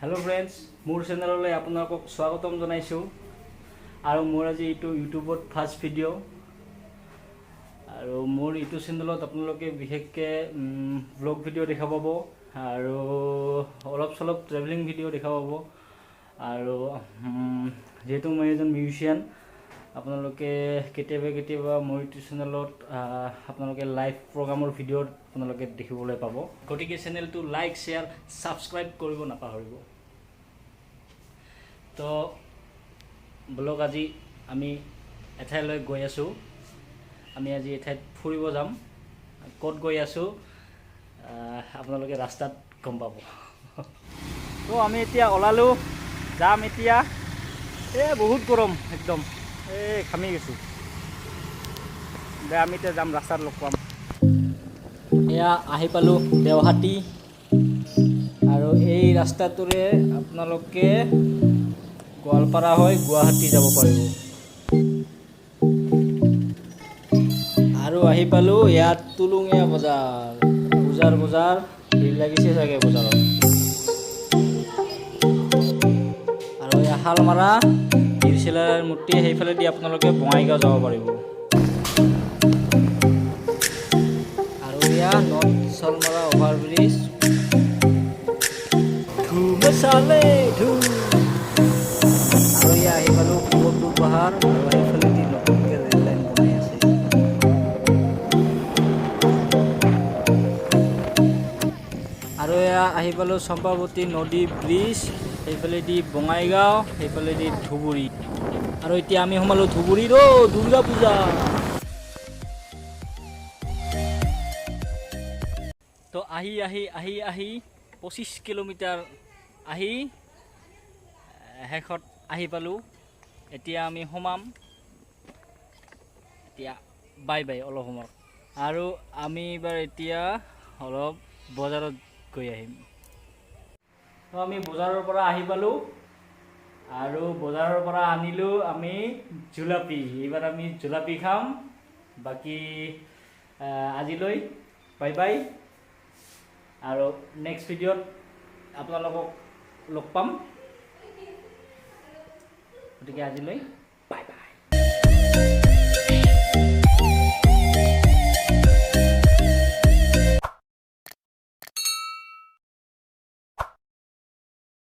Hello friends मोर channel आपलोक स्वागतम जानाइছো और मोर आज यूट्यूबत फार्स्ट भिडिओ और मोर यूट्यूब चेनेलत आपलोके विशेषके ब्लॉग भिडिओ देखा पाब और अलप सलप ट्रेवलिंग भिडिओ देखा पाब और जेहेतु मैं एजन मिउजिशियन आपलोके केतियाबा मोर यूट्यूब चेनेलत आपलोके लाइव प्रोग्रामर भिडिओ आपलोके देखिबोले पाब गतिके चेनेलটো लाइक शेयर सबस्क्राइब करिब नापाहरिब। तो ब्लॉग आज आमी एठाइলৈ गई आसो आमी आज एठाइत फुरिब जाम कत गई आसो आपनालोके रास्तात गम पाब। तो आमी एतिया ओलालो जाम एतिया बहुत गरम एकदम घामी गेसो दे आमी ते जाम रास्तात लग पाम। एया आहि पालो देवहाटी और এই ৰাস্তাটোৰে আপোনালোকে গোৱালপাৰা হৈ গুৱাহাটী যাব পাৰিব আৰু আহি পালো ইয়াত তুলুঙীয়া বজাৰ ভিৰ লাগিছে চাগে বজাৰত আৰু এই হালমাৰা বীৰশিলাৰ মূৰ্তি সেইফালে দি আপোনালোকে বঙাইগাঁও যাব পাৰিব আৰু ইয়া নৰ্থ চালমাৰা অভাৰব্ৰিজ मसाले धूम और ये आही पालो पूरब पाहार और आहीफाले दी नतुनके रेल लाइन बनाई आछे और या आही पालो चम्पावती नदी ब्रिज এইফালে দি বঙাইগাঁও এইফালে দি ধুবুৰী और এতিয়া আমি সোমালো ধুবুৰীৰ দুৰ্গা পূজা। तो আহি 25 किलोमीटर आही हेखत आही पालो एतिया आमी सोमाम एतिया बाय बाय अलप समय आरो आमी एबार एतिया अलप बजारत गई आहिम। तो आमी बजारर परा आही पालो आरो बजारर परा आनिलो आमी जुलापी एबार आमी जुलापी खाम बाकी आजिलै बाय बाय और नेक्स्ट भिडिओ आपलोक लग पाम गतिके आजिलै।